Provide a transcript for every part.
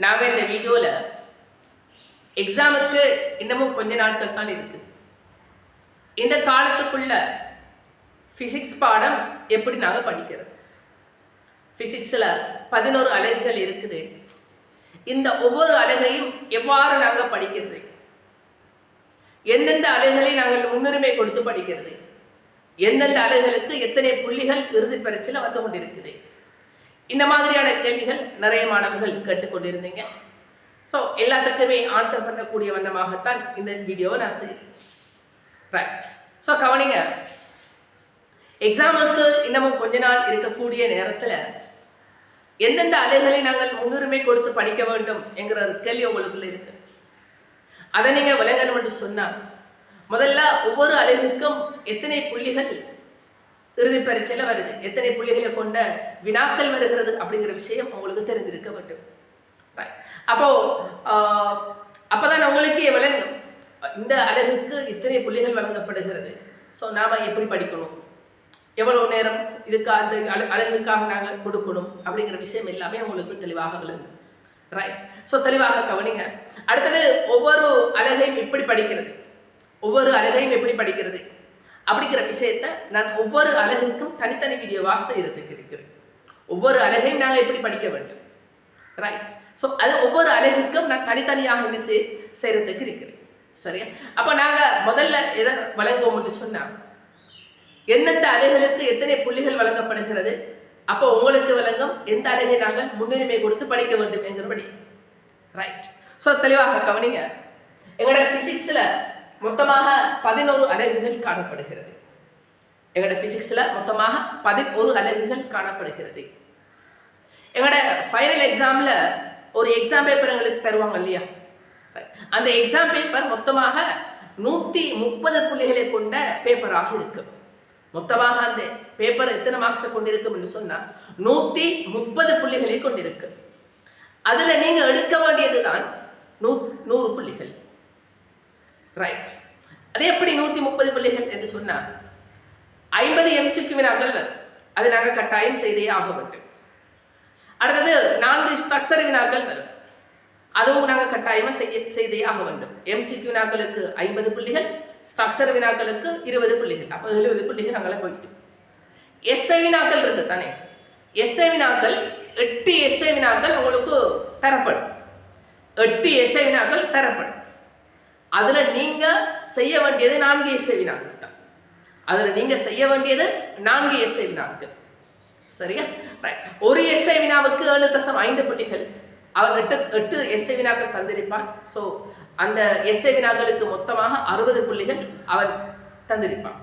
நாங்கள் இந்த வீடியோவில் எக்ஸாமுக்கு இன்னமும் கொஞ்ச நாட்கள் தான் இருக்குது. இந்த காலத்துக்குள்ள ஃபிசிக்ஸ் பாடம் எப்படி நாங்கள் படிக்கிறது? ஃபிசிக்ஸில் 11 அலகுகள் இருக்குது. இந்த ஒவ்வொரு அலகையும் எவ்வாறு நாங்கள் படிக்கிறது? எந்தெந்த அலகுகளை நாங்கள் முன்னுரிமை கொடுத்து படிக்கிறது? எந்தெந்த அலகுகளுக்கு எத்தனை புள்ளிகள் இறுதி பரீட்சையில் வந்து கொண்டிருக்குது? இந்த மாதிரியான கேள்விகள் நிறைய மாணவர்கள் கேட்டுக்கொண்டிருந்தீங்க. ஸோ எல்லாத்துக்குமே ஆன்சர் பண்ணக்கூடிய வண்ணமாகத்தான் இந்த வீடியோவை நான் செய்கிறேன். ரைட். ஸோ கவனிங்க, எக்ஸாமுக்கு இன்னமும் கொஞ்ச நாள் இருக்கக்கூடிய நேரத்தில் எந்தெந்த அலைகளை நாங்கள் முன்னுரிமை கொடுத்து படிக்க வேண்டும் என்கிற ஒரு கேள்வி உங்களுக்குள்ள இருக்கு. அதை நீங்க விளங்கணும் என்று சொன்னால், முதல்ல ஒவ்வொரு அலகுக்கும் எத்தனை புள்ளிகள் இறுதி பரீட்சையில வருது, எத்தனை புள்ளிகளை கொண்ட வினாக்கள் வருகிறது அப்படிங்கிற விஷயம் உங்களுக்கு தெரிந்திருக்க வேண்டும். அப்போ அப்பதான் உங்களுக்கு விளங்கும் இந்த அலகுக்கு இத்தனை புள்ளிகள் வழங்கப்படுகிறது. ஸோ நாம எப்படி படிக்கணும், எவ்வளவு நேரம் இதுக்கு அந்த அலகுக்காக நாங்கள் கொடுக்கணும் அப்படிங்கிற விஷயம் எல்லாமே உங்களுக்கு தெளிவாக விளங்கும். ரைட். ஸோ தெளிவாக கவனிங்க. அடுத்தது, ஒவ்வொரு அலகையும் எப்படி படிக்கிறது, ஒவ்வொரு அலகையும் எப்படி படிக்கிறது அப்படிங்கிற விஷயத்த நான் ஒவ்வொரு அலகுக்கும் தனித்தனி வீடியோவாக செய்யறதுக்கு இருக்கிறேன். ஒவ்வொரு அலகையும் நாங்கள் எப்படி படிக்க வேண்டும். ரைட். ஸோ அது ஒவ்வொரு அலகுக்கும் நான் தனித்தனியாக என்ன செய்யறதுக்கு இருக்கிறேன். சரியா? அப்போ நாங்கள் முதல்ல எதை வழங்குவோம் சொன்னால், எந்தெந்த அலைகளுக்கு எத்தனை புள்ளிகள் வழங்கப்படுகிறது, அப்போ உங்களுக்கு விளங்கும் எந்த அலகை நாங்கள் முன்னுரிமை கொடுத்து படிக்க வேண்டும் என்கிறபடி. ரைட். ஸோ தெளிவாக கவனிங்க, எங்களோட பிசிக்ஸ்ல மொத்தமாக 11 அலகுகள் காணப்படுகிறது. எங்களோட பிசிக்ஸ்ல மொத்தமாக 11 அலகுகள் காணப்படுகிறது. எங்களோட ஃபைனல் எக்ஸாம்ல ஒரு எக்ஸாம் பேப்பர் எங்களுக்கு தருவாங்க இல்லையா, அந்த எக்ஸாம் பேப்பர் மொத்தமாக 130 புள்ளிகளை கொண்ட பேப்பராக இருக்கு. மொத்தமாக அந்த பேப்பர் எத்தனை மார்க்ஸை கொண்டிருக்கும் என்று சொன்னா 130 புள்ளிகளை கொண்டிருக்கு. அதுல நீங்க எடுக்க வேண்டியதுதான் 100 புள்ளிகள். ரைட். அது எப்படி 130 புள்ளிகள் என்று சொன்னா, 50 MCQ வினாக்கள் வரும். அது நாங்கள் கட்டாயம் செய்தே ஆக வேண்டும். அடுத்தது 4 ஸ்ட்ரக்சர் வினாக்கள் வரும். அதுவும் நாங்கள் கட்டாயமா செய்தே ஆக வேண்டும். MCQ வினாக்களுக்கு 50 புள்ளிகள், ஸ்ட்ரக்சர் வினாக்களுக்கு 20 புள்ளிகள், அப்போ 70 புள்ளிகள் நாங்களே போயிட்டு. எஸ்ஐ வினாக்கள் இருக்கு தானே, எஸ்ஐ வினாக்கள் 8 எஸ்ஐ வினாக்கள் உங்களுக்கு தரப்படும். 8 எஸ்ஐ வினாக்கள் தரப்படும். அதுல நீங்க செய்ய வேண்டியது 4 எஸ்ஐ வினாக்கள் தான். அதுல நீங்க செய்ய வேண்டியது 4 எஸ்ஐ வினாக்கள். சரியா? ஒரு எஸ்ஐ வினாவுக்கு 7.5 புள்ளிகள். அவன் 8 எஸ்ஐ வினாக்கள் தந்திருப்பான். ஸோ அந்த எஸ்ஐ வினாக்களுக்கு மொத்தமாக 60 புள்ளிகள் அவன் தந்திருப்பான்.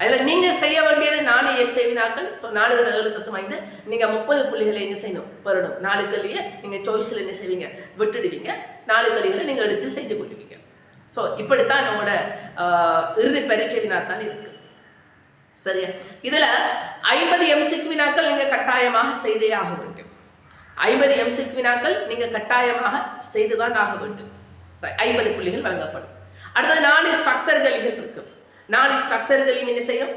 அதில் நீங்க செய்ய வேண்டியது 4 எஸ்ஐ வினாக்கள். ஸோ 4 7.5 நீங்க 30 புள்ளிகளை என்ன செய்யணும், பெறணும். 4 கேள்வியை நீங்க சாய்ஸில் என்ன செய்வீங்க, விட்டுடுவீங்க. 4 கேள்விகளை நீங்க எடுத்து செஞ்சு கொள்வீங்க. ஸோ இப்படித்தான் நம்மளோட இறுதி பரீட்சை வினாத்தான் இருக்கு. சரியா? இதுல 50 MCQ வினாக்கள் நீங்க கட்டாயமாக செய்தே ஆக வேண்டும். 50 MCQ வினாக்கள் நீங்க கட்டாயமாக செய்துதான் ஆக வேண்டும். 50 புள்ளிகள் வழங்கப்படும். அடுத்தது 4 ஸ்ட்ரக்சர்கள்கள் இருக்கு. 4 ஸ்ட்ரக்சர்களையும் என்ன செய்யும்,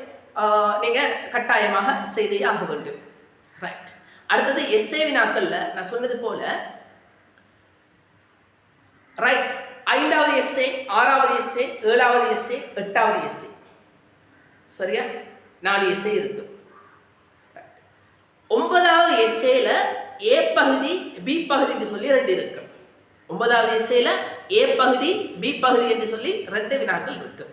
நீங்க கட்டாயமாக செய்தே ஆக வேண்டும். ரைட். அடுத்தது எஸ்ஏ வினாக்கள்ல நான் சொன்னது போல, ரைட், 5வது எஸ்ஏ, 6வது எஸ்ஏ, 7வது எஸ்ஏ, 8வது எஸ்ஏ. சரியா? 4 எஸ்ஏ இருக்கு. 9வது எஸ்ஏல ஏ பகுதி பி பகுதி என்று சொல்லி 2 இருக்கு. 9வது எஸ்ஏல ஏ பகுதி பி பகுதி என்று சொல்லி 2 வினாக்கள் இருக்கு.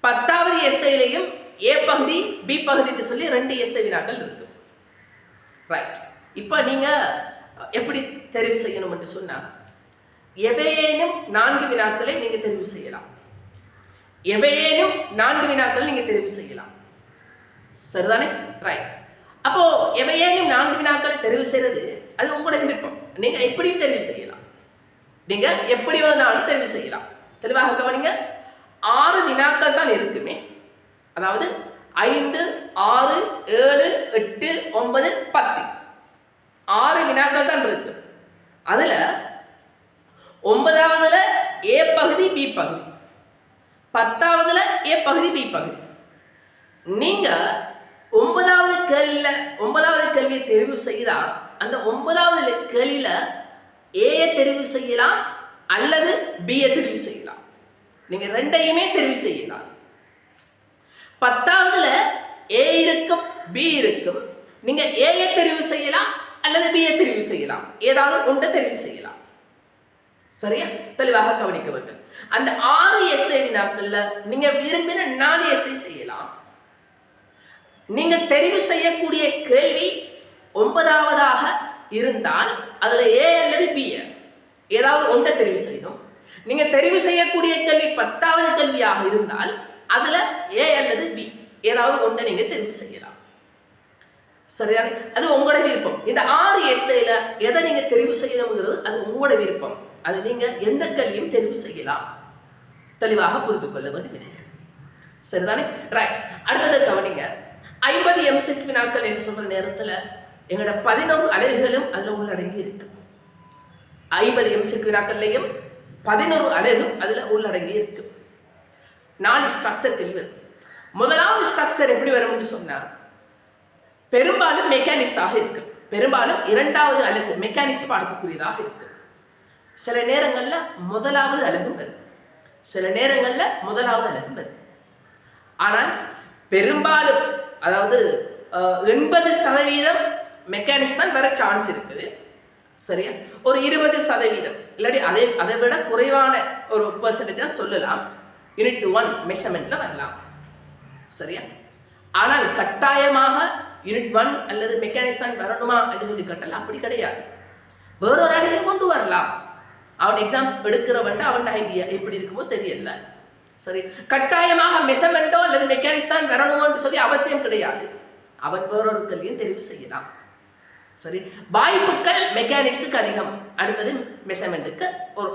10வது எஸ்ஏலையும் ஏ பகுதி பி பகுதி என்று சொல்லி 2 எஸ்ஏ வினாக்கள் இருக்கு. ரைட். இப்போ நீங்க எப்படி தெரிவு செய்யணும் என்று சொன்னா, எவையேனும் 4 வினாக்களை நீங்க தெரிவு செய்யலாம். எவையேனும் 4 வினாக்கள் நீங்க தெரிவு செய்யலாம். சரிதானே? ரைட். அப்போ எவையேனும் 4 வினாக்களை தெரிவு செய்யறது அது உங்களோட விருப்பம். நீங்க எப்படியும் தெரிவு செய்யலாம். நீங்க எப்படி வேணாலும் தெரிவு செய்யலாம். தெளிவாக கவனிங்க, 6 வினாக்கள் தான் இருக்குமே. அதாவது 5, 6, 7, 8, 9, 10 6 வினாக்கள் தான் இருக்கு. அதுல 9வதுல ஏ பகுதி பி பகுதி, 10வதுல ஏ பகுதி பி பகுதி. நீங்க 9வது கேள்வியை தெரிவு செய்தால் அந்த 9வது கேள்வியில ஏயை தெரிவு செய்யலாம் அல்லது பியை தெரிவு செய்யலாம். நீங்க ரெண்டையுமே தெரிவு செய்யலாம். 10வதுல ஏ இருக்கும் பி இருக்கும். நீங்க ஏயை தெரிவு செய்யலாம் அல்லது பியை தெரிவு செய்யலாம். ஏதாவது ஒன்றை தெரிவு செய்யலாம். சரியா? தெளிவாக கவனிக்க வேண்டும். அந்த 6 எஸ்ஏ வினாக்கள்ல நீங்க விரும்பின 4 எஸ்ஏ செய்யலாம். நீங்க தெரிவு செய்யக்கூடிய கேள்வி 9வதாக இருந்தால் அதுல ஏ அல்லது பி ஏதாவது ஒன்றை தெரிவு செய்யணும். நீங்க தெரிவு செய்யக்கூடிய கேள்வி 10வது கேள்வியாக இருந்தால் அதுல ஏ அல்லது பி ஏதாவது ஒன்றை நீங்க தெரிவு செய்யலாம். சரியா? அது உங்களோட விருப்பம். இந்த 6 எஸ்ஏல எதை நீங்க தெரிவு செய்யணுங்கிறது அது உங்களோட விருப்பம். அது நீங்க எந்த கேள்வியும் தெரிவு செய்யலாம். தெளிவாக புரிந்து கொள்ள வேண்டும். சரிதானே? ரைட். அடுத்தது கவனிங்க. 50 MCQ வினாக்கள் என்று சொல்ற நேரத்துல எங்களோட 11 அலகுகளும் அதுல உள்ளடங்கி இருக்கு. 50 MCQ வினாக்கள்லையும் 11 அலகும் அதுல உள்ளடங்கி இருக்கு. 4 ஸ்ட்ரக்சர் தெளிவு. முதலாவது ஸ்ட்ரக்சர் எப்படி வரும்னு சொன்னா பெரும்பாலும் மெக்கானிக்ஸாக இருக்கு. பெரும்பாலும் 2வது அலகு மெக்கானிக்ஸ் பாடத்துக்குரியதாக இருக்கு. சில நேரங்கள்ல முதலாவது அலகும் வரும். சில நேரங்கள்ல முதலாவது அலகும் வரும். ஆனால் பெரும்பாலும் அதாவது 80% மெக்கானிக்ஸ் தான் வர சான்ஸ் இருக்குது. சரியா? ஒரு 20% இல்லாட்டி அதை விட குறைவான ஒரு பெர்சன்டேஜ் தான் சொல்லலாம். யூனிட் 1 மெஷர்மெண்ட்ல வரலாம். சரியா? ஆனால் கட்டாயமாக யூனிட் 1 அல்லது மெக்கானிக்ஸ் தான் வரணுமா என்று சொல்லி கட்டல. அப்படி கிடையாது. வேறொரு அடியில் கொண்டு வரலாம். அவன் எக்ஸாம் எடுக்கிறவன் அவன் ஐடியா எப்படி இருக்குமோ தெரியல. சரி, கட்டாயமாக மெஷர்மெண்டோ அல்லது மெக்கானிக்ஸ் தான் வரணுமோன்னு சொல்லி அவசியம் கிடையாது. அவன் வேறொரு கல்வியும் தெரிவு செய்யலாம். சரி, வாய்ப்புகள் மெக்கானிக்ஸுக்கு அதிகம். அடுத்தது மெஷர்மெண்ட்டுக்கு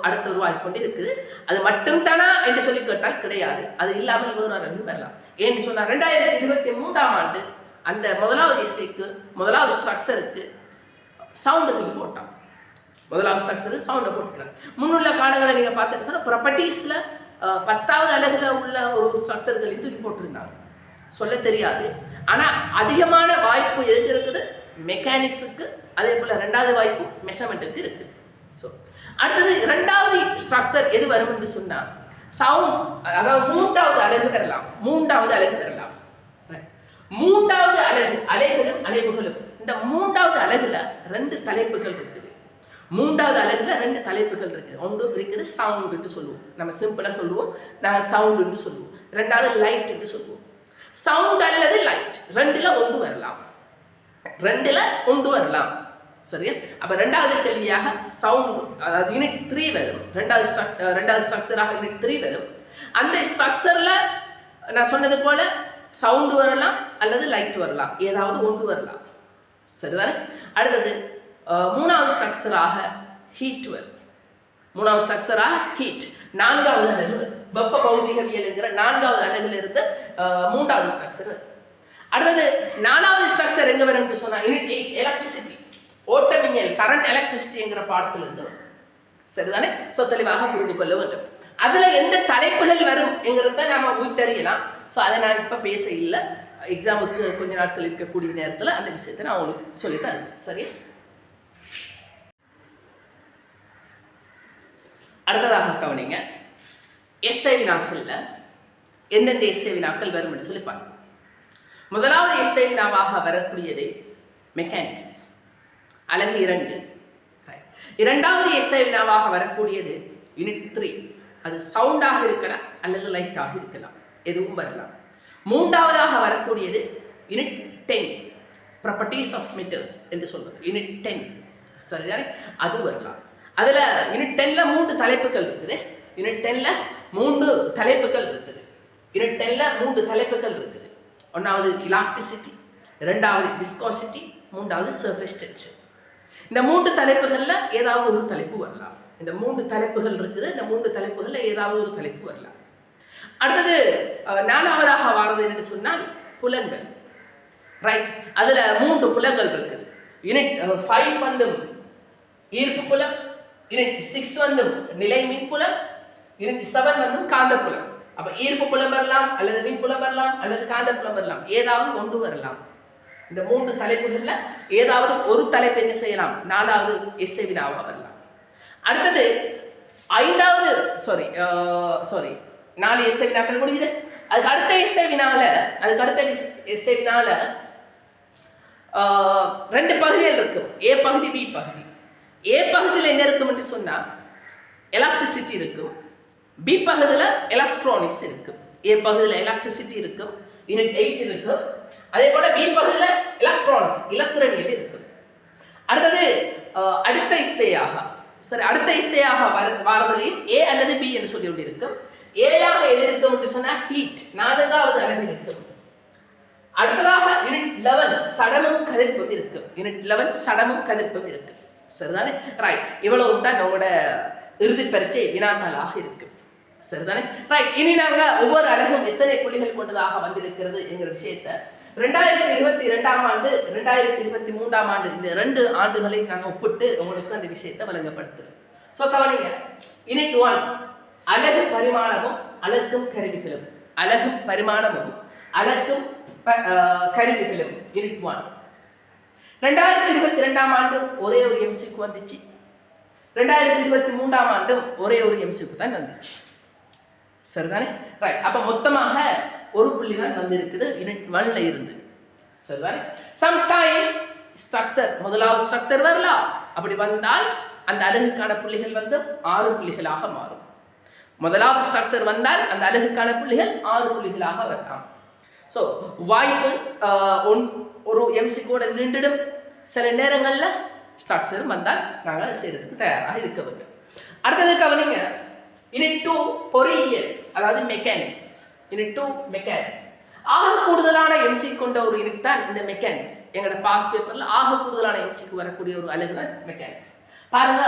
அடுத்த ஒரு வாய்ப்பு கொண்டு இருக்குது. அது மட்டும் தானா என்று சொல்லி கேட்டால் கிடையாது. அது இல்லாமல் வேறொரு வரலாம். ஏன்னு சொன்னா 2023ஆம் ஆண்டு அந்த முதலாவது எஸ்ஏக்கு முதலாவது ஸ்ட்ரக்சருக்கு சவுண்டு தூக்கி போட்டான். முதலாவது ஸ்ட்ரக்சர் சவுண்டை போட்டுக்கிறாங்க. முன்னுள்ள காலங்களை நீங்க பார்த்துட்டு சொன்னா ப்ராப்பர்ட்டிஸ்ல 10வது அலகுல உள்ள ஒரு ஸ்ட்ரக்சர்களையும் தூக்கி போட்டிருந்தாங்க. சொல்ல தெரியாது. ஆனா அதிகமான வாய்ப்பு எதுக்கு இருக்குது? மெக்கானிக்ஸுக்கு. அதே போல 2வது வாய்ப்பு மெஷர்மெண்ட்டுக்கு இருக்கு. ஸோ அடுத்தது 2வது ஸ்ட்ரக்சர் எது வரும் என்று சொன்னா சவுண்ட், அதாவது 3வது அலகு வரலாம். 3வது அலகு வரலாம். 3வது அலைகளும் அலைவுகளும். இந்த 3வது அலகுல 2 தலைப்புகள் இருக்குது. 3வது அலகுல 2 தலைப்புகள் இருக்குது. ஒன்று இருக்குது சவுண்ட் என்று சொல்லுவோம். நம்ம சிம்பிளா சொல்லுவோம். நாங்கள் சவுண்ட் என்று சொல்லுவோம். 2வது லைட் என்று சொல்லுவோம். சவுண்ட் அல்லது லைட் 2ல ஒன்று வரலாம். 2ல ஒன்று வரலாம். சரியா? அப்ப 2வது கேள்வியாக சவுண்ட், அதாவது யூனிட் 3 வரும். 2வது ஸ்ட்ரக்சராக யூனிட் 3 வரும். அந்த ஸ்ட்ரக்சர்ல நான் சொன்னது போல சவுண்ட் வரலாம் அல்லது லைட் வரலாம். ஏதாவது ஒன்று வரலாம். சரிதானே? அடுத்தது 3வது ஸ்ட்ரக்சராக ஹீட் வரும். 3வது ஸ்ட்ரக்சராக ஹீட். 4வது அலகு வெப்ப பௌதிகவியல் என்கிற 4வது அலகுல இருந்து 3வது ஸ்ட்ரக்சர். அடுத்தது 4வது ஸ்ட்ரக்சர் எங்க வரும் சொன்னா யூனிட் 8 எலக்ட்ரிசிட்டி, ஓட்டமியல், கரண்ட் எலக்ட்ரிசிட்டி என்கிற பாடத்துல இருந்து. சரிதானே? சோ தெளிவாக புரிந்து கொள்ள வேண்டும். அதுல எந்த தலைப்புகள் வரும் என்கிறத நாம உயிர்த்தறியலாம். ஸோ அதை நான் இப்போ பேச இல்லை. எக்ஸாமுக்கு கொஞ்ச நாட்கள் இருக்கக்கூடிய நேரத்தில் அந்த விஷயத்தை நான் உங்களுக்கு சொல்லித்தரேன். சரி, அடுத்ததாக கவனிங்க. எஸ்ஐ வினாக்கள்ல எந்தெந்த எஸ்ஐ வினாக்கள் வரும் என்று சொல்லி பார்ப்போம். முதலாவது எஸ்ஐ வினாவாக வரக்கூடியது மெக்கானிக்ஸ், அலகு 2. இரண்டாவது எஸ்ஐ வினாவாக வரக்கூடியது யூனிட் 3. அது சவுண்டாக இருக்கலாம் அல்லது லைட்டாக இருக்கலாம், எதுவும் வரலாம். 3வதாக வரக்கூடியது யூனிட் 10 ப்ராப்பர்ட்டிஸ் ஆஃப் மெட்டல்ஸ் என்று சொல்வது யூனிட் 10. சரிதானே? அது வரலாம். அதுல யூனிட் 10ல 3 தலைப்புகள் இருக்குது. யூனிட் 10ல 3 தலைப்புகள் இருக்குது. யூனிட் 10ல 3 தலைப்புகள் இருக்குது. 1வது எலாஸ்டிசிட்டி, 2வது விஸ்கோசிட்டி, 3வது சர்ஃபேஸ் டென்ஷன். இந்த 3 தலைப்புகள்ல ஏதாவது ஒரு தலைப்பு வரலாம். இந்த 3 தலைப்புகள் இருக்குது. இந்த 3 தலைப்புகள்ல ஏதாவது ஒரு தலைப்பு வரலாம். அடுத்தது 4வதாக வாரது என்று சொன்னால் புலங்கள். ரைட், அதுல 3 புலங்கள் இருக்குது. யூனிட் 5 வந்து ஈர்ப்பு புலம், யூனிட் 6 வந்து நிலை மின் புலம், யூனிட் 7 வந்து காந்த புலம். அப்ப ஈர்ப்பு புலம் வரலாம் அல்லது மின் புலம் வரலாம் அல்லது காந்த புலம் வரலாம், ஏதாவது ஒன்று வரலாம். இந்த 3 தலைப்புகள்ல ஏதாவது ஒரு தலைப்பு என்ன செய்யலாம், 4வது எஸ்ஏ வினாவாக வரலாம். அடுத்தது 5வது 4 எஸ்ஏ வினாக்கள் முடியுது. அதுக்கு அடுத்த எஸ்ஏ வினால 2 பகுதிகள் இருக்கும், ஏ பகுதி பி பகுதி. ஏ பகுதியில் என்ன இருக்கும் என்று சொன்னா எலக்ட்ரிசிட்டி இருக்கும், பி பகுதியில் எலக்ட்ரானிக்ஸ் இருக்கும். ஏ பகுதியில் எலக்ட்ரிசிட்டி இருக்கும், யூனிட் 8 இருக்கும். அதே போல பி பகுதியில் எலக்ட்ரானிக்ஸ் இலத்திரனியல் இருக்கும். அடுத்தது அடுத்த இசையாக வாரதில் ஏ அல்லது பி என்று சொல்லி கொண்டு இருக்கும். ஏயாக எது இருக்கும் என்று சொன்னா ஹீட், 4வது அலகு இருக்கும். அடுத்ததாக யூனிட் 11 சடமும் கதிர்ப்பும் இருக்கும். சரிதானே? ரைட். இவ்வளவு தான் உங்களோட இறுதி பரீட்சை வினாத்தாளாக இருக்கு. சரிதானே? ரைட். இனி நாங்க ஒவ்வொரு அலகும் எத்தனை புள்ளிகள் கொண்டதாக வந்திருக்கிறது என்கிற விஷயத்தை 2022ஆம் ஆண்டு 2023ஆம் ஆண்டு இந்த 2 ஆண்டுகளை நாங்கள் ஒப்பிட்டு உங்களுக்கு அந்த விஷயத்தை வழங்கப்படுத்துறோம். ஸோ கவனிங்க, யூனிட் 1 அலகு பரிமாணமும் அலக்கும் கருவிகளும். யூனிட் 1 2022ஆம் ஆண்டு ஒரே ஒரு எம்சிக்கு வந்துச்சு, 2023ஆம் ஆண்டும் ஒரே ஒரு எம்சிக்கு தான் வந்துச்சு. சரிதானே? ரைட். அப்ப மொத்தமாக ஒரு புள்ளி தான் வந்திருக்குது யூனிட் 1ல இருந்து. சரிதானே? சம்டைம் ஸ்ட்ரக்சர், முதலாவது ஸ்ட்ரக்சர் வரலாம். அப்படி வந்தால் அந்த அலகுக்கான புள்ளிகள் வந்து 6 புள்ளிகளாக மாறும். முதலாவது ஸ்ட்ரக்சர் வந்தால் அந்த அலகுக்கான புள்ளிகள் 6 புள்ளிகளாக வரலாம். ஸோ வாய்ப்பு ஒரு எம்சிக்கோட நின்றுடும். சில நேரங்களில் ஸ்ட்ரக்சர் வந்தால் நாங்கள் செய்யறதுக்கு தயாராக இருக்க வேண்டும். அடுத்தது கவனிங்க, யூனிட் 2 பொறியியல், அதாவது மெக்கானிக்ஸ். Unit 2 mechanics. ஆக கூடுதலான எம்சி கொண்ட ஒரு யூனிட் தான் இந்த மெக்கானிக்ஸ். எங்களோட பாஸ் பேப்பர்ல ஆக கூடுதலான எம்சிக்கு வரக்கூடிய ஒரு அலகு தான் மெக்கானிக்ஸ். பாருங்க,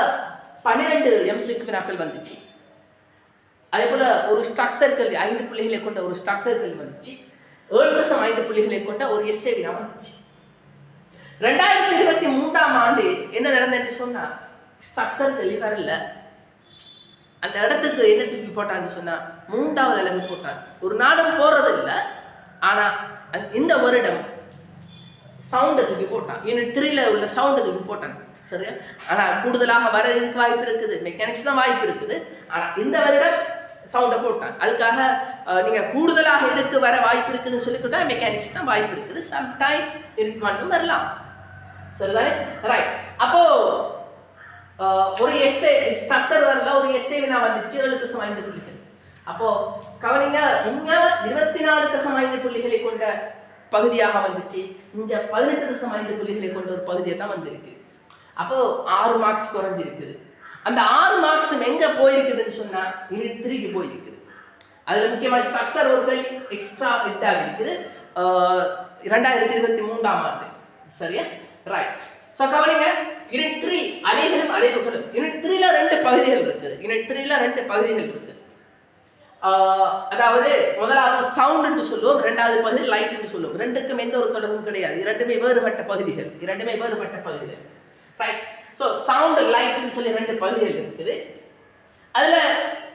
12 எம்சிக்கு வினாக்கள் வந்துச்சு. அதே போல ஒரு ஸ்ட்ரக்சர் கல்வி 5 புள்ளிகளை கொண்ட ஒரு ஸ்ட்ரக்சர் கல்வி வந்துச்சு. 7.5 புள்ளிகளை கொண்ட ஒரு எஸ்ஏ வினா வந்துச்சு. 2023ஆம் ஆண்டு என்ன நடந்ததுன்னு சொன்னா ஸ்ட்ரக்சர் கல்வி வரல. அந்த இடத்துக்கு என்ன தூக்கி போட்டான்னு சொன்னா 3வது அலகு போட்டான். ஒரு நாடும் போறது இல்லை, ஆனா இந்த வருடம் சவுண்டை தூக்கி போட்டான். யூனிட் 3ல உள்ள சவுண்டை தூக்கி போட்டான். சரியா? ஆனா கூடுதலாக வர இதுக்கு வாய்ப்பு இருக்குது, மெக்கானிக்ஸ் தான் வாய்ப்பு இருக்குது. ஆனா இந்த வருடம் சவுண்டை போட்டான். அதுக்காக நீங்க கூடுதலாக எதுக்கு வர வாய்ப்பு இருக்குதுன்னு சொல்லிக்கிட்டா மெக்கானிக்ஸ் தான் வாய்ப்பு இருக்குது. சம்டைம் யூனிட் 1 வரலாம். சரிதானே? ரைட். அப்போ ஒரு எஸ்ஏ ஸ்ட்ரக்சர் வரல, ஒரு எஸ்ஏ வினா வந்துச்சு 7.5 புள்ளிகள். அப்போ கவனிங்க, இங்க 24.5 புள்ளிகளை கொண்ட பகுதியாக வந்துச்சு, இங்க 18.5 புள்ளிகளை கொண்ட ஒரு பகுதியை தான் வந்திருக்கு. அப்போ 6 மார்க்ஸ் குறைஞ்சிருக்குது. அந்த 6 மார்க்ஸ் எங்க போயிருக்குதுன்னு சொன்னா யூனிட் 3க்கு போயிருக்குது. அதுல முக்கியமா ஸ்ட்ரக்சர் ஒரு கை எக்ஸ்ட்ரா விட் ஆகிருக்குது 2023ஆம் ஆண்டு. சரியா? ரைட். ஸோ கவனிங்க, யூனிட் 3 அலைகளும் அலைவுகளும். யூனிட் 3ல 2 பகுதிகள் இருக்குது. அதாவது முதலாவது சவுண்ட் என்று சொல்லுவோம், 2வது பகுதி லைட் என்று சொல்லுவோம். ரெண்டுக்கும் எந்த ஒரு தொடர்பும் கிடையாது. இரண்டுமே வேறுபட்ட பகுதிகள். ரைட். ஸோ சவுண்ட் லைட்னு சொல்லி 2 பகுதிகள் இருக்குது. அதுல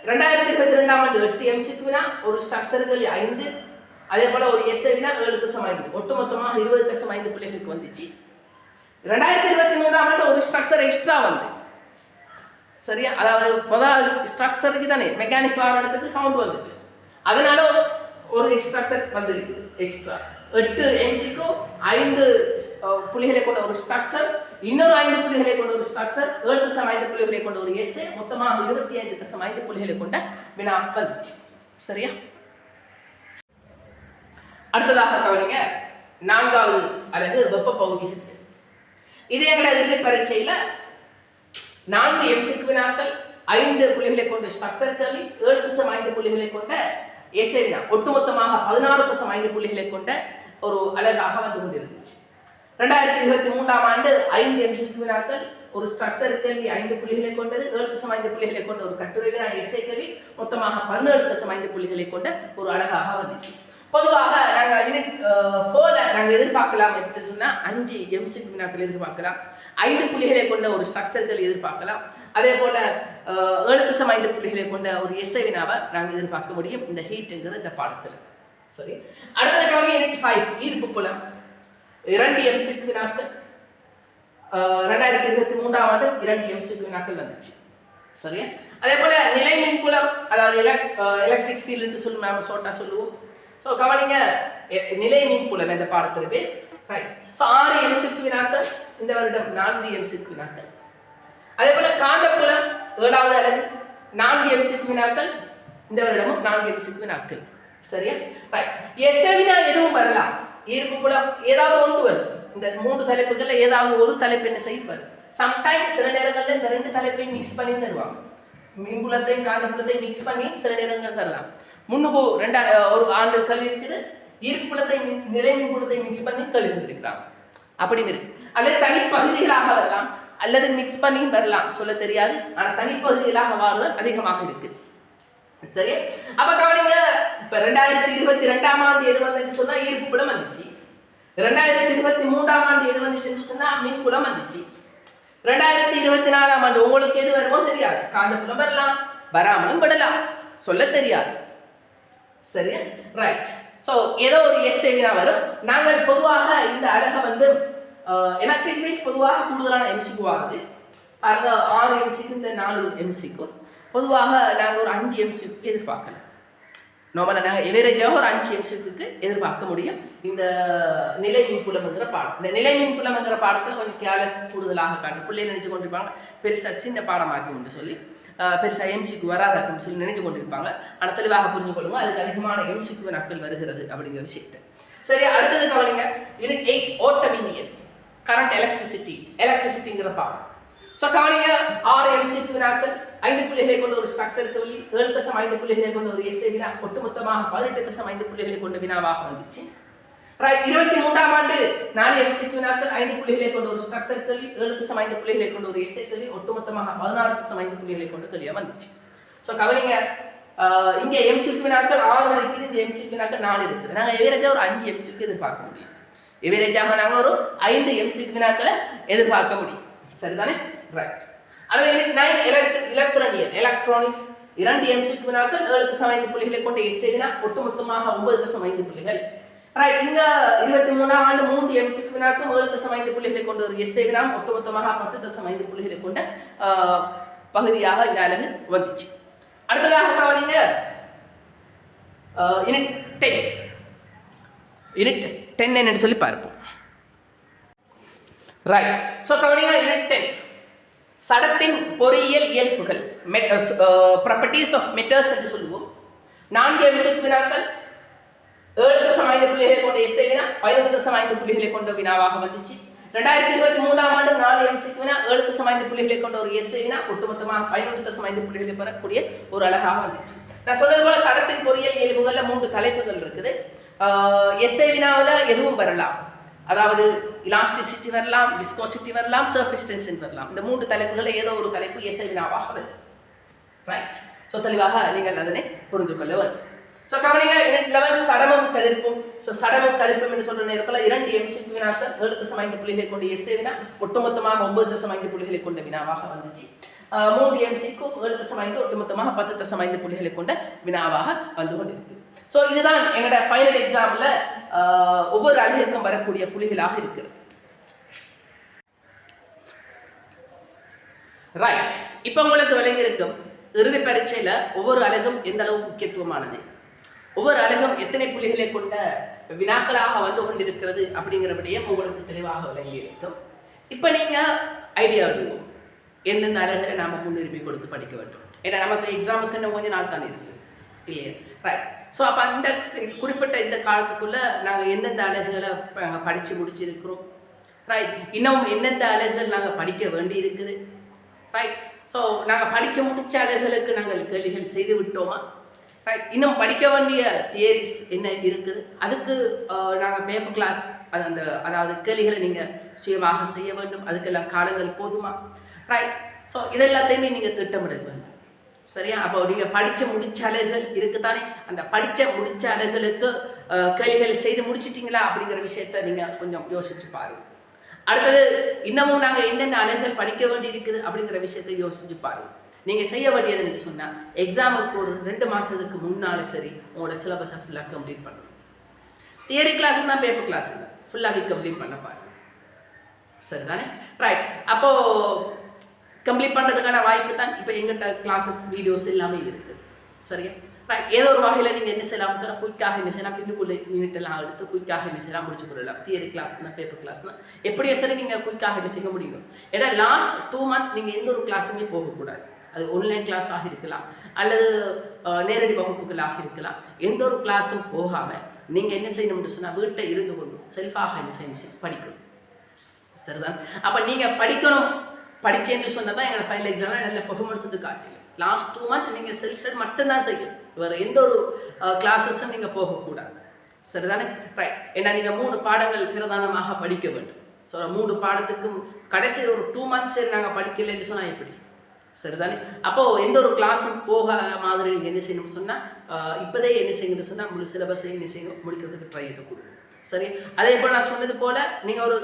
2022ஆம் ஆண்டு 8 எம்சிக்கு வினா, ஒரு ஸ்ட்ரக்சர்கள் 5, அதே போல ஒரு எஸ்ஏ வினா 7.5, ஒட்டுமொத்தமாக 20.5 புள்ளிகளுக்கு வந்துச்சு. 2023ஆம் ஆண்டு ஒரு ஸ்ட்ரக்சர் எக்ஸ்ட்ரா வந்து, சரியா? அதாவது முதலாவது ஸ்ட்ரக்சருக்கு தானே மெக்கானிக்ஸ் வர இடத்துக்கு சவுண்ட் வந்துட்டு, அதனால ஒரு ஸ்ட்ரக்சர் வந்திருக்கு எக்ஸ்ட்ரா. 8 எம்சிக்கும் 5 புள்ளிகளை கொண்ட ஒரு ஸ்ட்ரக்சர், இன்னொரு 5 புள்ளிகளை கொண்ட ஒரு ஸ்ட்ரக்சர், 7.5 புள்ளிகளை கொண்ட ஒரு எஸ்ஏ, மொத்தமாக 25.5 புள்ளிகளை கொண்ட வினா வந்துச்சு. சரியா? அடுத்ததாக கவனிங்க, 4வது அலகு வெப்ப பகுதிகள். இது எங்களோட இறுதி பரீட்சையில 4 எம்சிக்கு வினாக்கள், 5 புள்ளிகளை கொண்ட ஸ்ட்ரக்சர் கல்வி, 7.5 புள்ளிகளை கொண்ட எஸ்ஏ வினா, ஒட்டுமொத்தமாக 16.5 புள்ளிகளை கொண்ட ஒரு அலகாக வந்து கொண்டிருந்துச்சு. 2023ஆம் ஆண்டு 5 எம்சிக்கு வினாக்கள், ஒரு ஸ்ட்ரக்சர் கல்வி 5 புள்ளிகளை கொண்டது, 7.5 புள்ளிகளை கொண்ட ஒரு கட்டுரை வினா எஸ்ஏ கல்வி, மொத்தமாக 17.5 புள்ளிகளை கொண்ட ஒரு அலகாக வந்துச்சு. பொதுவாக நாங்கள் யூனிட் 4ல நாங்கள் எதிர்பார்க்கலாம் எப்படி சொன்னால் 5 எம்சிக்கு வினாக்கள் எதிர்பார்க்கலாம், 5 புள்ளிகளை கொண்ட ஒரு ஸ்ட்ரக்சர்கள் எதிர்பார்க்கலாம், அதே போல 7.5 புள்ளிகளை கொண்ட ஒரு எஸ்ஐ வினாவை நாங்கள் எதிர்பார்க்க முடியும் இந்த ஹீட்டுங்கிற இந்த பாடத்தில். சரி, அடுத்தது கவனிங்க, யூனிட் 5 ஈர்ப்பு புலம். 2 MCQ வினாக்கள் 2023 ஆண்டு 2 MCQ வினாக்கள் வந்துச்சு. சரியா? அதே போல நிலை மின்புலம், அதாவது எலக்ட்ரிக் ஃபீல்ட் என்று சொல்லி நாம ஷார்ட்டா சொல்லுவோம். ஸோ கவனிங்க, நிலை மின்புலம் என்ற பாடத்தில் பேர். ரைட். ஸோ 6 MCQ வினாக்கள், இந்த வருடம் 4 MCQ வினாக்கள். அதே போல காந்தப்புலம் 7வது அலகு 4 MCQ வினாக்கள், இந்த வருடமும் 4 MCQ வினாக்கள். சரியா? ரைட். எஸ்ஏ வினா எதுவும் வரலாம். ஈர்ப்பு புலம் ஏதாவது ஒன்று வரும். இந்த 3 தலைப்புகள்ல ஏதாவது ஒரு தலைப்பு என்ன செய்வார். சம்டைம்ஸ் சில நேரங்கள்ல இந்த 2 தலைப்பையும் மிக்ஸ் பண்ணி தருவாங்க. மின்புலத்தையும் காந்தப்புலத்தையும் மிக்ஸ் பண்ணி சில நேரங்கள் தரலாம். முன்னுக்கு ஒரு ஆண்டு கல்வி இருக்குது, ஈர்ப்பு புலத்தை நிலை மின்புலத்தை மிக்ஸ் பண்ணி கல்வி இருந்திருக்கிறாங்க. அப்படியும் இருக்கு. அல்லது தனிப்பகுதிகளாக வரலாம், அல்லது மிக்ஸ் பண்ணியும் வரலாம், சொல்ல தெரியாது. ஆனா தனிப்பகுதிகளாக வாருதல் அதிகமாக இருக்கு. சரி, அப்ப கவனிங்க, இப்ப 2022ஆம் ஆண்டு எது வந்துச்சு சொன்னா ஈர்ப்பு புலம் வந்துச்சு. 2023ஆம் ஆண்டு எது வந்துச்சுன்னு சொன்னா மின்புலம் வந்துச்சு. 2024ஆம் ஆண்டு உங்களுக்கு எது வருமோ தெரியாது. காந்தப்புலம் வரலாம், வராமலும் விடலாம், சொல்ல தெரியாது. சரியா? ரைட். சோ ஏதோ ஒரு எஸ்ஏ வினா வரும். நாங்கள் பொதுவாக இந்த அலகை வந்து எலக்ட்ரிக் ஃபீல்ட் பொதுவாக கூடுதலான MCQ ஆகுது. பாருங்க, 6 MCQ, இந்த 4 MCQ. பொதுவாக நாங்கள் ஒரு 5 MCQ எதிர்பார்க்கலாம். நார்மலாக நாங்கள் எவரேஜாக ஒரு 5 MCQ எதிர்பார்க்க முடியும். இந்த நிலை மின்புலம்ங்கிற பாடம், இந்த நிலை மின்புலம்ங்கிற பாடத்தில் கொஞ்சம் கேர்லெஸ் கூடுதலாக காட்டும். பிள்ளைகள் நினைச்சு கொண்டிருப்பாங்க பெருசாக சின்ன பாடமாக்கும்னு சொல்லி, பெருசாக MCQ வராதாக்குன்னு சொல்லி நினைச்சு கொண்டிருப்பாங்க. ஆனால் தெளிவாக புரிஞ்சு கொள்ளுங்க, அதுக்கு அதிகமான MCQ நாட்கள் வருகிறது அப்படிங்கிற விஷயத்தை. சரி, அடுத்தது கவனிங்க, யூனிட் 8 ஓட்டமின்னியல், கரண்ட் எலக்ட்ரிசிட்டிங்கிற பாடம். ஸோ கவனிங்க, 6 MCQ வினாக்கள், 5 புள்ளிகளை கொண்ட ஒரு ஸ்ட்ரக்சர் கேள்வி, 7.5 புள்ளிகளை கொண்ட ஒரு எஸ்ஏ வினா, ஒட்டுமொத்தமாக 18.5 புள்ளிகளை கொண்ட வினாவாக வந்துச்சு. ரைட். 23ஆம் ஆண்டு 4 MCQ வினாக்கள், 5 புள்ளிகளை கொண்ட ஒரு ஸ்ட்ரக்சர் கேள்வி, 7.5 புள்ளிகளை கொண்ட ஒரு எஸ்ஏ கேள்வி, ஒட்டுமொத்தமாக 16.5 புள்ளிகளை கொண்ட கேள்வியா வந்துச்சு. ஸோ கவனிங்க, இங்க MCQ வினாக்கள் 6 இருக்குது, இந்த MCQ வினாக்கள் 4 இருக்குது. நாங்கள் எவரேஜா ஒரு 5 MCQ எதிர்பார்க்க முடியும். எவரேஜாக நாங்கள் ஒரு 5 MCQ வினாக்களை எதிர்பார்க்க முடியும். சரிதானே? ரைட். அடுத்து யூனிட் 9 எலக்ட்ரானிக்ஸ், 2 MCQ வினாக்கள், 7.5 புள்ளிகளை கொண்ட எஸ்ஏ வினா, ஒட்டுமொத்தமாக 9.5 புள்ளிகள். ரைட். இங்க 23ஆம் ஆண்டு 3 MCQ வினாக்கள், 7.5 புள்ளிகளை கொண்ட ஒரு எஸ்ஏ வினா, ஒட்டுமொத்தமாக 10.5 புள்ளிகளை கொண்ட பகுதியாக இந்த அலகு வந்துச்சு. அடுத்ததாக கவனிங்க, யூனிட் 10 என்னன்னு சொல்லி பார்ப்போம். ரைட். ஸோ கவனிங்க, யூனிட் 10 சடத்தின் பொறியியல் இயல்புகள், ப்ராப்பர்ட்டிஸ் ஆஃப் மெட்டர்ஸ் என்று சொல்லுவோம். 4 MCQ வினாக்கள், 7.5 புள்ளிகளை கொண்ட எஸ்ஏ வினா, 11.5 புள்ளிகளை கொண்ட வினாவாக வந்துச்சு. 2023ஆம் ஆண்டு 4 MCQ வினா, 7.5 புள்ளிகளை கொண்ட ஒரு எஸ்ஏ வினா, ஒட்டுமொத்தமாக 11.5 புள்ளிகளை பெறக்கூடிய ஒரு அழகாக வந்துச்சு. நான் சொன்னது போல சடத்தின் பொறியியல் இயல்புகள்ல 3 தலைப்புகள் இருக்குது. எஸ்ஏ வினாவில் எதுவும் வரலாம், அதாவது இலாஸ்டிசிட்டி வரலாம், விஸ்கோசிட்டி வரலாம், சர்ஃபேஸ் டென்ஷன் வரலாம். இந்த 3 தலைப்புகளை ஏதோ ஒரு தலைப்பு எஸ்ஏ வினாவாக வருது. ரைட். ஸோ தெளிவாக நீங்கள் அதனை புரிந்து கொள்ள வேண்டும். ஸோ கவனிங்க, யூனிட் 11 சடமும் கதிர்ப்பும். ஸோ சடமும் கதிர்ப்பும் என்று சொல்ற நேரத்தில் 2 MCQ வினாக்கள், 7.5 புள்ளிகளை கொண்ட எஸ்ஏ வினா, ஒட்டுமொத்தமாக 9.5 புள்ளிகளை கொண்ட வினாவாக வந்துச்சு. 3 MCQ, 7.5, ஒட்டுமொத்தமாக 10.5 புள்ளிகளை கொண்ட வினாவாக வந்து கொண்டிருக்கு. ஸோ இதுதான் எங்களோட ஃபைனல் எக்ஸாம்ல ஒவ்வொரு அலகிற்கும் வரக்கூடிய புள்ளிகளாக இருக்கிறது. ரைட். இப்போ உங்களுக்கு விளங்கியிருக்கும் இறுதி பரீட்சையில ஒவ்வொரு அலகும் எந்த அளவு முக்கியத்துவமானது, ஒவ்வொரு அலகும் எத்தனை புள்ளிகளை கொண்ட வினாக்களாக வந்து கொண்டிருக்கிறது அப்படிங்கிற விடயம் உங்களுக்கு தெளிவாக விளங்கி இருக்கும். இப்போ நீங்க ஐடியா எடுக்கும் எந்தெந்த அலகுகளை நாம முன்னுரிமை கொடுத்து படிக்க வேண்டும். ஏன்னா நமக்கு எக்ஸாமுக்கு இன்னும் கொஞ்ச நாள் தான் இருக்கு இல்லையா? ரைட். ஸோ அப்போ அந்த குறிப்பிட்ட இந்த காலத்துக்குள்ள நாங்கள் எந்தெந்த அலகுகளை படித்து முடிச்சிருக்கிறோம், ரைட், இன்னும் எந்தெந்த அலகுகள் நாங்கள் படிக்க வேண்டி இருக்குது, ரைட். ஸோ நாங்கள் படித்து முடித்த அலகுகளுக்கு நாங்கள் கேள்விகள் செய்து விட்டோமா, ரைட். இன்னும் படிக்க வேண்டிய தியரிஸ் என்ன இருக்குது, அதுக்கு நாங்கள் பேப்பர் கிளாஸ் அதாவது கேள்விகளை நீங்கள் சுயமாக செய்ய வேண்டும், அதுக்கெல்லாம் காலங்கள் போதுமா, ரைட். ஸோ இதெல்லாத்தையுமே நீங்கள் திட்டமிட வேண்டும். சரியா? அப்போ நீங்கள் படித்த முடிச்ச அலகுகள் இருக்குத்தானே, அந்த படித்த முடிச்ச அலகுகளுக்கு கேள்விகள் செய்து முடிச்சிட்டிங்களா அப்படிங்கிற விஷயத்த நீங்கள் கொஞ்சம் யோசிச்சு பாருங்க. அடுத்தது இன்னமும் நாங்கள் என்னென்ன அலகுகள் படிக்க வேண்டி இருக்குது அப்படிங்கிற விஷயத்தை யோசிச்சு பாருங்க. நீங்கள் செய்ய வேண்டியது என்று சொன்னால் எக்ஸாமுக்கு ஒரு 2 மாதத்துக்கு முன்னாலும் சரி உங்களோட சிலபஸை ஃபுல்லாக கம்ப்ளீட் பண்ணணும். தியரி கிளாஸ் தான் பேப்பர் கிளாஸ் இல்லை, ஃபுல்லாகவே கம்ப்ளீட் பண்ண பாருங்க. சரிதானே? ரைட். அப்போது கம்ப்ளீட் பண்ணுறதுக்கான வாய்ப்பு தான் இப்போ எங்கிட்ட கிளாஸஸ் வீடியோஸ் எல்லாமே இருக்குது. சரியா? ரைட். ஏதோ ஒரு வகையில் நீங்கள் என்ன செய்யலாம்னு சொன்னால் குயிக்காக என்ன செய்யலாம், பின்னுக்குள்ளே யூனிட் எல்லாம் எடுத்து குயிக்காக என்ன செய்யலாம் முடிச்சு கொள்ளலாம். தியரி கிளாஸ்னா பேப்பர் கிளாஸ்னா எப்படியோ சரி நீங்கள் குயிக்காக என்ன செய்ய முடியும். ஏன்னா லாஸ்ட் 2 months நீங்கள் எந்த ஒரு கிளாஸுமே போகக்கூடாது. அது ஆன்லைன் கிளாஸாக இருக்கலாம் அல்லது நேரடி வகுப்புகளாக இருக்கலாம். எந்த ஒரு கிளாஸும் போகாமல் நீங்கள் என்ன செய்யணும்னு சொன்னால் வீட்டை இருந்து கொண்டு செல்ஃபாக என்ன செய்யணும், படிக்கணும். சரிதான்? அப்போ நீங்கள் படிக்கணும், படித்தேன்னு சொன்னால் தான் எங்களோட ஃபைனல் எக்ஸாமில் நல்ல பெர்ஃபார்மன்ஸ் வந்து காட்டல. லாஸ்ட் 2 months நீங்கள் செல்ஃப் ஸ்டடி மட்டும்தான் செய்யணும். வேறு எந்த ஒரு கிளாஸஸும் நீங்கள் போகக்கூடாது. சரிதானே? ரைட். ஏன்னா நீங்கள் 3 பாடங்கள் பிரதானமாக படிக்க வேண்டும். ஸோ 3 பாடத்துக்கும் கடைசி ஒரு 2 months சரி நாங்கள் படிக்கலைன்னு சொன்னால் எப்படி? சரிதானே? அப்போது எந்த ஒரு கிளாஸும் போக மாதிரி நீங்கள் என்ன செய்யணும்னு சொன்னால் இப்போதே என்ன செய்யணும்னு சொன்னால் முழு சிலபஸை என்ன செய்யணும், முடிக்கிறதுக்கு ட்ரை எடுத்து கொடுக்கும். சரி. அதே போல் நான் சொன்னது போல் நீங்கள் ஒரு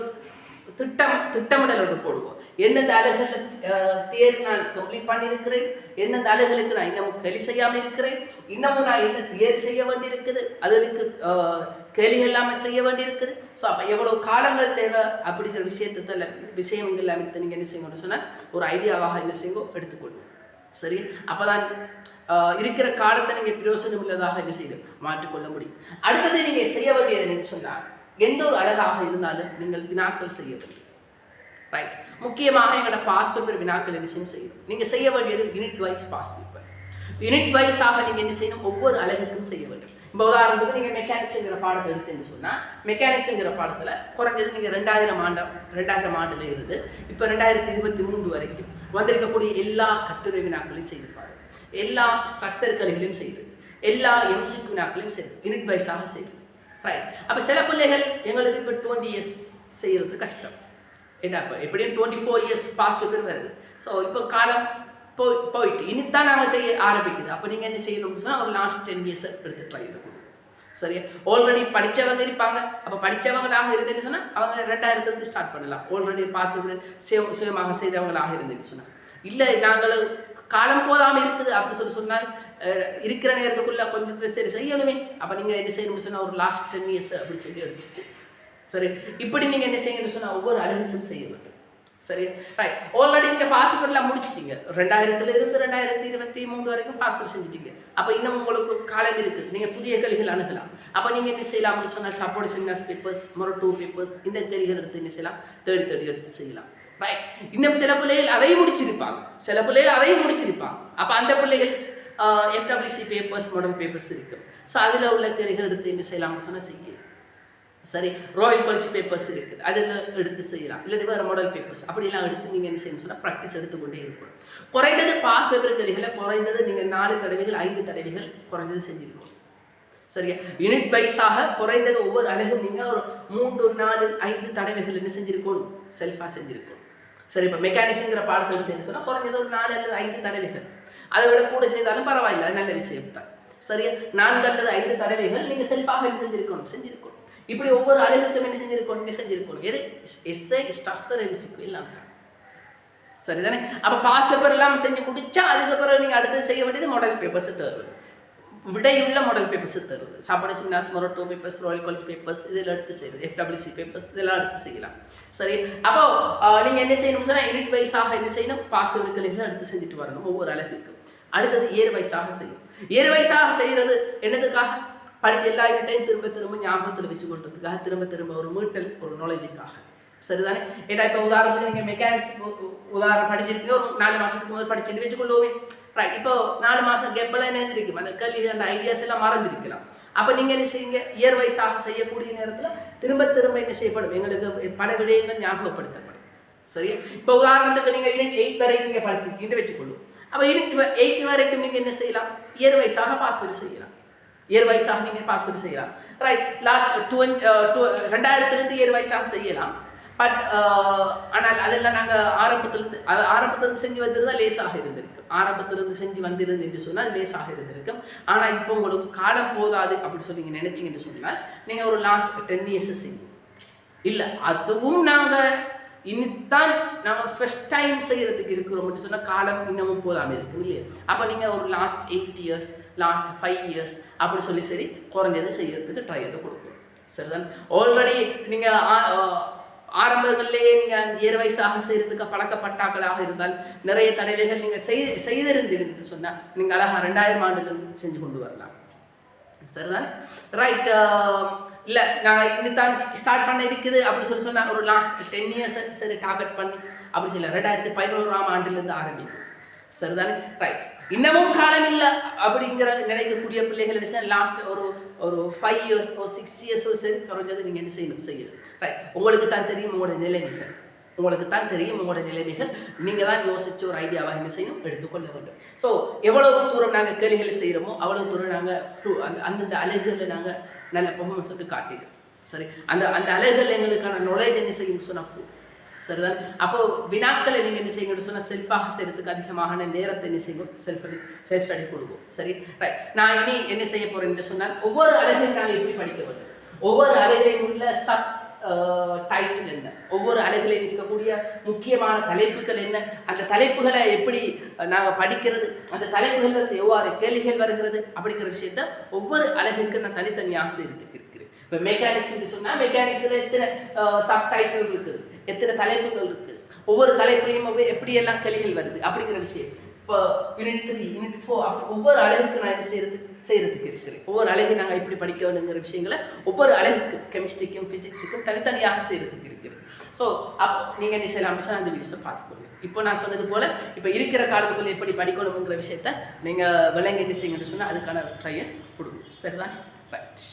திட்டமிடல் ஒன்று போடுவோம். எந்தெந்த அலைகளில் தியரி நான் கம்ப்ளீட் பண்ணியிருக்கிறேன், எந்தெந்த அலைகளுக்கு நான் இன்னமும் கேள்வி செய்யாமல் இருக்கிறேன், இன்னமும் நான் என்ன தியரி செய்ய வேண்டி இருக்குது, அதுக்கு கேள்விகள் எல்லாமே செய்ய வேண்டி இருக்குது. ஸோ அப்போ எவ்வளோ காலங்கள் தேவை அப்படிங்கிற விஷயங்கள் எல்லாமே நீங்கள் என்ன செய்யணும்னு சொன்னால் ஒரு ஐடியாவாக என்ன செய்யுங்க எடுத்துக்கொள்ளும். சரி. அப்போ தான் இருக்கிற காலத்தை நீங்கள் பிரயோசனம் உள்ளதாக என்ன செய்து மாற்றிக்கொள்ள முடியும். அடுத்தது நீங்கள் செய்ய வேண்டியது என்னன்னு சொன்னால் எந்த ஒரு அழகாக இருந்தாலும் நீங்கள் வினாக்கள் செய்ய வேண்டும். ரைட். முக்கியமாக எங்களோட பாஸ் பேப்பர் வினாக்கள் என்ன செய்யணும், நீங்கள் செய்ய வேண்டியது unit wise pass paper. Unit வைஸாக நீங்கள் என்ன செய்யணும், ஒவ்வொரு அழகுக்கும் செய்ய வேண்டும். இப்போ உதாரணத்துக்கு நீங்கள் மெக்கானிக்ஸுங்கிற பாடத்தை எடுத்துன்னு சொன்னால் மெக்கானிக்ஸுங்கிற பாடத்தில் குறைஞ்சது நீங்கள் 2000 ஆண்டில் இருந்து இப்போ 2023 வரைக்கும் வந்திருக்கக்கூடிய எல்லா கட்டுரை வினாக்களையும் செய்திருப்பாரு, எல்லா ஸ்ட்ரக்சர் கலைகளையும் செய்து, எல்லா எம்சிக்யூ வினாக்களையும் செய்து யூனிட் வைஸாக செய்து. ரைட். அப்போ சில பிள்ளைகள் எங்களுக்கு இப்போ 20 years செய்கிறது கஷ்டம். ஏன்னா இப்போ எப்படியும் 24 years பாஸ் பேப்பர் வருது. ஸோ இப்போ காலம் போயிட்டு இனித்தான் நாங்கள் செய்ய ஆரம்பிக்குது. அப்போ நீங்கள் என்ன செய்யணும்னு சொன்னால் ஒரு லாஸ்ட் 10 years எடுத்து ட்ரை எடுக்கணும். சரியா? ஆல்ரெடி படித்தவங்க இருப்பாங்க. அப்போ படித்தவங்களாக இருந்தேன்னு சொன்னால் அவங்க 2000 ஸ்டார்ட் பண்ணலாம். ஆல்ரெடி பாஸ் பேப்பர் சுயமாக செய்தவங்களாக இருந்தேன்னு சொன்னால், இல்லை நாங்கள் காலம் போதாமல் இருக்குது அப்படின்னு சொன்னால் இருக்கிற நேரத்துக்குள்ளே கொஞ்சம் சரி செய்யணுமே. அப்போ நீங்கள் என்ன செய்யணும்னு சொன்னால் ஒரு லாஸ்ட் 10 years அப்படி சொல்லி எடுத்துச்சு. சரி. இப்படி நீங்கள் என்ன செய்யணும்னு சொன்னால் ஒவ்வொரு அழகுக்கும் செய்ய வேண்டும். சரி. ரைட். ஆல்ரெடி நீங்கள் பாஸ் பேப்பர்லாம் முடிச்சிட்டீங்க. 2000 இருந்து 2023 வரைக்கும் பாஸ் பேப்பர் செஞ்சிட்டீங்க. அப்போ இன்னும் உங்களுக்கு காலம் இருக்குது, நீங்கள் புதிய கேள்விகள் அணுகலாம். அப்போ நீங்கள் என்ன செய்யலாம்னு சொன்னால் சப்போர்ட் செமினார்ஸ் பேப்பர்ஸ், மொரட்டோ பேப்பர்ஸ், இந்த கேள்விகள் எடுத்து என்ன செய்யலாம், தேடி எடுத்து செய்யலாம். ரைட். இன்னும் சில பிள்ளைகள் அதையும் முடிச்சிருப்பாங்க. அப்போ அந்த பிள்ளைகள் FWC பேப்பர்ஸ், மாடல் பேப்பர்ஸ் இருக்குது. ஸோ அதில் உள்ள கேள்விகள் எடுத்து என்ன செய்யலாம்னு சொன்னால் செய்ய. சரி. ராயல் காலேஜ் பேப்பர்ஸ் இருக்குது, அதில் எடுத்து செய்யலாம். இல்லாட்டி வேறு மாடல் பேப்பர்ஸ் அப்படிலாம் எடுத்து நீங்கள் என்ன செய்யணும்னு சொன்னால் ப்ராக்டிஸ் எடுத்துக்கொண்டே இருக்கணும். குறைந்தது பாஸ் பேப்பர் கேள்விகளை குறைந்தது நீங்கள் 4 தடவைகள் 5 தடவைகள் குறைந்தது செஞ்சுருக்கணும். சரியா? யூனிட் வைஸாக குறைந்தது ஒவ்வொரு அழகும் நீங்கள் ஒரு 3, 4, 5 தடவைகள் என்ன செஞ்சுருக்கணும், செல்ஃபாக செஞ்சுருக்கணும். சரி. இப்போ மெக்கானிக்ஸுங்கிற பாடத்தை எடுத்துன்னு சொன்னால் குறைஞ்சது ஒரு 4 அல்லது 5 தடவைகள், அதை விட கூட செய்தாலும் பரவாயில்லை, அது நல்ல விஷயம் தான். சரியா? 4 அல்லது 5 தடவைகள் நீங்கள் செல்ஃபாக செஞ்சிருக்கணும். இப்படி ஒவ்வொரு அழகுக்கும் என்ன செஞ்சிருக்கணும், எது எஸ்ஏ, ஸ்ட்ரக்சர், எம்சிக்யூ எல்லாம். சரிதானே? அப்போ பாஸ் பேப்பர் எல்லாம் செஞ்சு முடிச்சா அதுக்கப்புறம் நீங்கள் அடுத்து செய்ய வேண்டியது மாடல் பேப்பர்ஸ் தருவது, விடையுள்ள மாடல் பேப்பர்ஸ் தருவது, சப்போர்ட் செமினார்ஸ், மொரட்டோ பேப்பர்ஸ், ராயல் காலேஜ் பேப்பர்ஸ் இதில் எடுத்து செய்யுது, FWC பேப்பர்ஸ் இதெல்லாம் எடுத்து செய்யலாம். சரி. அப்போ நீங்கள் என்ன செய்யணும்னு சொன்னால் யூனிட் வைஸாக என்ன செய்யணும், பாஸ் பேப்பர் கேள்விகளை எடுத்து செஞ்சுட்டு வரணும் ஒவ்வொரு அழகுக்கும். அடுத்தது இயர் வைஸாக செய்யும். இயர் வைஸாக செய்கிறது என்னதுக்காக, படித்த எல்லா யூனிட்டையும் திரும்ப ஞாபகத்தில் வச்சு கொள்றதுக்காக, திரும்ப ஒரு மீட்டல், ஒரு நாலேஜுக்காக. சரிதானே? ஏன்னா இப்போ உதாரணத்துக்கு நீங்கள் மெக்கானிக்ஸ் உதாரணம் படிச்சிருக்கீங்க, ஒரு 4 மாதத்துக்கு முதல் படிச்சுட்டு வச்சுக்கொள்ளுவே. ரைட். இப்போ 4 மாதம் கேப்பெல்லாம் என்ன இருக்கும், அந்த கல்வி அந்த ஐடியாஸ் எல்லாம் மறந்துருக்கலாம். அப்போ நீங்கள் என்ன செய்யுங்க, இயர் வைஸாக செய்யக்கூடிய நேரத்தில் திரும்ப என்ன செய்யப்படும், எங்களுக்கு பல விடயங்கள் ஞாபகப்படுத்தப்படும். சரியா? இப்போ உதாரணத்துக்கு நீங்கள் யூனிட் 8 வரைக்கும் நீங்கள் படிச்சிருக்கீங்கன்னு வச்சுக்கொள்ளும். அப்போ யூனிட் 8 வரைக்கும் நீங்கள் என்ன செய்யலாம், இயர் வைஸாக பாஸ்வேர்டு செய்யலாம். இயர் வைஸாக நீங்கள் பாஸ்வேர்டு செய்யலாம். ரைட். லாஸ்ட் 2000 இயர் வைஸாக செய்யலாம். பட் ஆனால் அதெல்லாம் நாங்கள் ஆரம்பத்திலிருந்து செஞ்சு வந்திருந்தால் லேசாக இருந்திருக்கும். ஆரம்பத்திலிருந்து செஞ்சு வந்திருந்து என்று சொன்னால் லேசாக இருந்திருக்கும். ஆனால் இப்போ உங்களுக்கு காலம் போதாது அப்படின்னு சொல்லி நீங்கள் நினைச்சிங்கன்னு சொன்னால் நீங்கள் ஒரு லாஸ்ட் 10 years செய்யும். இல்லை அதுவும் நாங்கள் இனித்தான் நாங்கள் ஃபர்ஸ்ட் டைம் செய்கிறதுக்கு இருக்கிறோம் அப்படின்னு சொன்னால் காலம் இன்னமும் போதாமல் இருக்கும் இல்லையா? அப்போ நீங்கள் ஒரு லாஸ்ட் 8 years, லாஸ்ட் 5 years அப்படி சொல்லி சரி குறைஞ்சது செய்கிறதுக்கு ட்ரை எடுத்து கொடுக்கணும். சரிதான். ஆல்ரெடி நீங்கள் ஆரம்பங்களிலேயே நீங்கள் 7 வயசாக செய்கிறதுக்கு பழக்கப்பட்டாக்களாக இருந்தால் நிறைய தடவைகள் நீங்கள் செய்திருந்தீங்கன்னு சொன்னால் நீங்கள் அழகாக 2000 ஆண்டுலேருந்து செஞ்சு கொண்டு வரலாம். சரிதான். ரைட். இல்லை நாங்கள் இன்னித்தான் ஸ்டார்ட் பண்ண இருக்குது அப்படி சொன்னால் ஒரு லாஸ்ட் 10 இயர்ஸ் சரி டார்கெட் பண்ணி அப்படி சொல்ல 2011ஆம் ஆண்டிலிருந்து ஆரம்பிக்கும். சரிதானே. ரைட். இன்னமும் காலம் இல்லை அப்படிங்கிற நினைக்கக்கூடிய பிள்ளைகள் என்ன லாஸ்ட் ஒரு 5 இயர்ஸ் 6 இயர்ஸோ சரி குறைஞ்சது நீங்கள் என்ன செய்யணும். ரைட். உங்களுக்கு தான் தெரியும் உங்களோட நிலைமைகள். நீங்கள் தான் யோசிச்சு ஒரு ஐடியாவாக என்ன செய்யணும் எடுத்துக்கொள்ள வேண்டும். ஸோ எவ்வளவு தூரம் நாங்கள் கேள்விகள் செய்கிறோமோ அவ்வளவு தூரம் நாங்கள் அந்தந்த அலைகளில் நாங்கள் நல்ல பெர்ஃபார்மன்ஸ் வந்து காட்டிடுவோம். சரி. அந்த அலைகள் எங்களுக்கான நாலேஜ் என்ன செய்யும் சொன்னால் சரிதான். அப்போ வினாக்களை நீங்கள் என்ன செய்யுங்கன்னு சொன்னால் செல்ஃபாக செய்கிறதுக்கு அதிகமான நேரத்தை என்ன செய்யும் செல்ஃப் ஸ்டடி கொடுக்கும். சரி. ரைட். நான் இனி என்ன செய்ய போறேன்னு சொன்னால் ஒவ்வொரு அலைகளையும் நாங்கள் எப்படி படிக்க வேண்டும், ஒவ்வொரு அலைகளையும் உள்ள சப் டைட்டில் என்ன, ஒவ்வொரு அலைகளையும் இருக்கக்கூடிய முக்கியமான தலைப்புகள் என்ன, அந்த தலைப்புகளை எப்படி நாங்கள் படிக்கிறது, அந்த தலைப்புகளிலிருந்து எவ்வாறு கேள்விகள் வருகிறது அப்படிங்கிற விஷயத்த ஒவ்வொரு அலைகளுக்கு நான் தனித்தனியாக செய்கிறதுக்கு இருக்கிறேன். இப்போ மெக்கானிக்ஸ் சொன்னால் மெக்கானிக்ஸில் எத்தனை சப் டைட்டில் இருக்குது, எத்தனை தலைப்புகள் இருக்குது, ஒவ்வொரு தலைப்புலையும் எப்படியெல்லாம் கேள்விகள் வருது அப்படிங்கிற விஷயம். இப்போ யூனிட் 3 யூனிட் 4 அப்படி ஒவ்வொரு அழகுக்கு நான் என்ன செய்யறதுக்கு இருக்கிறேன். ஒவ்வொரு அழகு நாங்கள் எப்படி படிக்க வேணுங்கிற விஷயங்களை ஒவ்வொரு அழகுக்கும் கெமிஸ்ட்ரிக்கும் ஃபிசிக்ஸுக்கும் தனித்தனியாக செய்யறதுக்கு இருக்கிறேன். ஸோ அப்போ நீங்கள் என்ன செய்யலாம் அப்படின்னு அந்த வீடியோஸை பார்த்துக்கொள்ளுங்க. இப்போ நான் சொன்னது போல் இப்போ இருக்கிற காலத்துக்குள்ளே எப்படி படிக்கணுங்கிற விஷயத்த நீங்கள் விளங்கி என்ன செய்யுங்கன்னு சொன்னால் அதுக்கான ட்ரையை கொடுங்க. சரிதான். ரைட்.